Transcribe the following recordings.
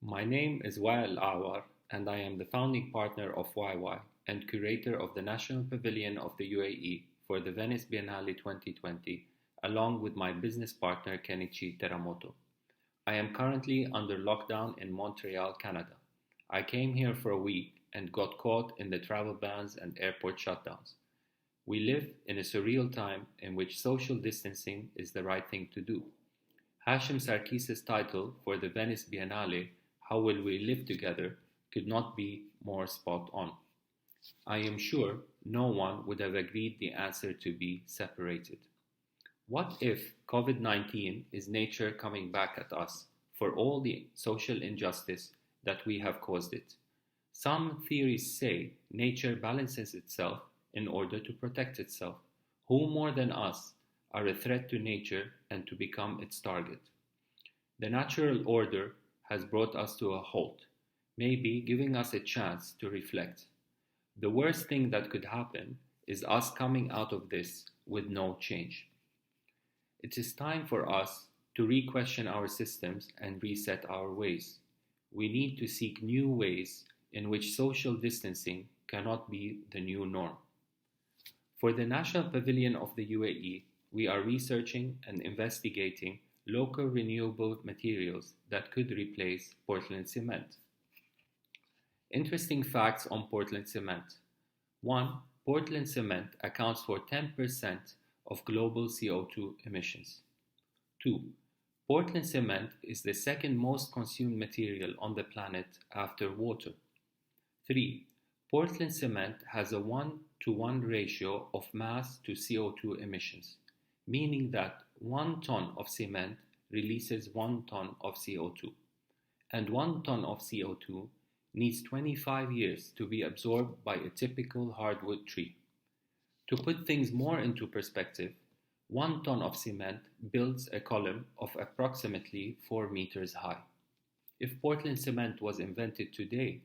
My name is wael awar, and I am the founding partner of YY and curator of the National Pavilion of the UAE for the Venice Biennale 2020, along with my business partner Kenichi Teramoto. I am currently under lockdown in Montreal, Canada. I came here for a week and got caught in the travel bans and airport shutdowns. We live in a surreal time in which social distancing is the right thing to do. Hashim Sarkis's title for the Venice Biennale, How Will We Live Together, could not be more spot on. I am sure no one would have agreed the answer to be separated. What if COVID-19 is nature coming back at us for all the social injustice that we have caused it? Some theories say nature balances itself in order to protect itself. Who more than us are a threat to nature and to become its target? The natural order has brought us to a halt, maybe giving us a chance to reflect. The worst thing that could happen is us coming out of this with no change. It is time for us to re-question our systems and reset our ways. We need to seek new ways in which social distancing cannot be the new norm. For the National Pavilion of the UAE, we are researching and investigating local renewable materials that could replace Portland cement. Interesting facts on Portland cement. 1. Portland cement accounts for 10% of global CO2 emissions. 2. Portland cement is the second most consumed material on the planet after water. 3. Portland cement has a 1-to-1 ratio of mass to CO2 emissions, meaning that 1 ton of cement releases 1 ton of CO2, and 1 ton of CO2 needs 25 years to be absorbed by a typical hardwood tree. To put things more into perspective, 1 ton of cement builds a column of approximately 4 meters high. If Portland cement was invented today,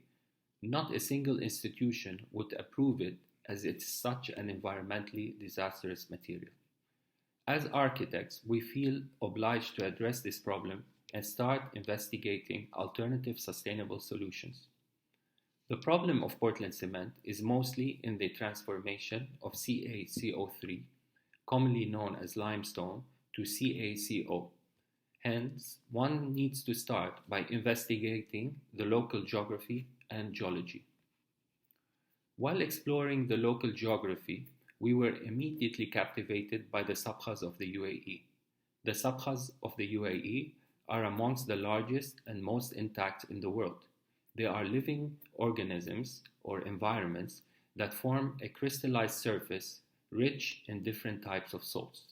not a single institution would approve it as it's such an environmentally disastrous material. As architects, we feel obliged to address this problem and start investigating alternative sustainable solutions. The problem of Portland cement is mostly in the transformation of CaCO3, commonly known as limestone, to CaCO. Hence, one needs to start by investigating the local geography and geology. While exploring the local geography, we were immediately captivated by the sabkhas of the UAE. The sabkhas of the UAE are amongst the largest and most intact in the world. They are living organisms or environments that form a crystallized surface rich in different types of salts.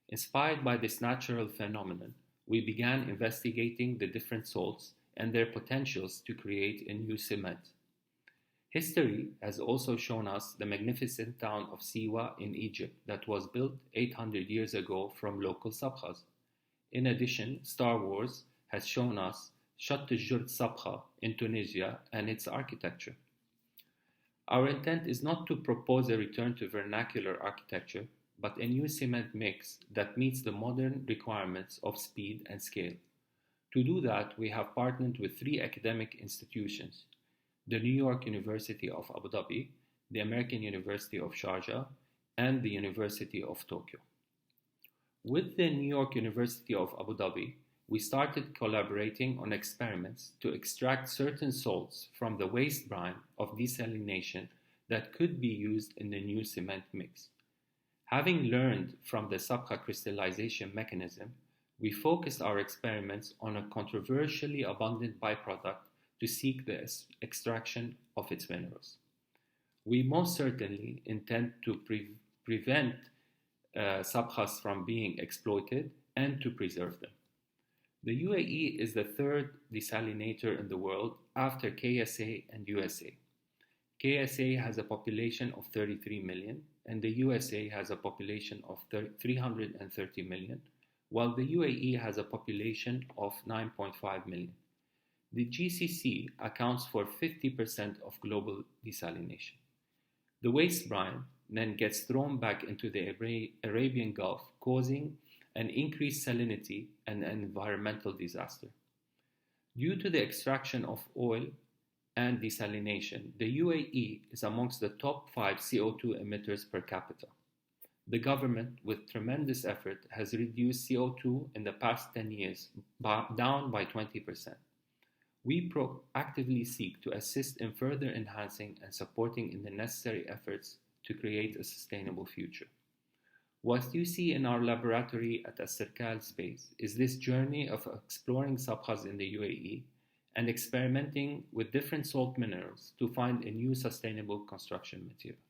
Inspired by this natural phenomenon, we began investigating the different salts and their potentials to create a new cement. History has also shown us the magnificent town of Siwa in Egypt that was built 800 years ago from local sabkhas. In addition, Star Wars has shown us Shatt al-Jurd Sabkha in Tunisia and its architecture. Our intent is not to propose a return to vernacular architecture, but a new cement mix that meets the modern requirements of speed and scale. To do that, we have partnered with 3 academic institutions: the New York University of Abu Dhabi, the American University of Sharjah, and the University of Tokyo. With the New York University of Abu Dhabi, we started collaborating on experiments to extract certain salts from the waste brine of desalination that could be used in the new cement mix. Having learned from the sabkha crystallization mechanism, we focused our experiments on a controversially abundant byproduct to seek the extraction of its minerals. We most certainly intend to prevent sabkhas from being exploited and to preserve them. The UAE is the 3rd desalinator in the world after KSA and USA. KSA has a population of 33 million and the USA has a population of 330 million, while the UAE has a population of 9.5 million. The GCC accounts for 50% of global desalination. The waste brine then gets thrown back into the Arabian Gulf, causing an increased salinity and an environmental disaster. Due to the extraction of oil and desalination, the UAE is amongst the top 5 CO2 emitters per capita. The government, with tremendous effort, has reduced CO2 in the past 10 years down by 20%. We proactively seek to assist in further enhancing and supporting in the necessary efforts to create a sustainable future. What you see in our laboratory at Asserkal space is this journey of exploring sabkhas in the UAE and experimenting with different salt minerals to find a new sustainable construction material.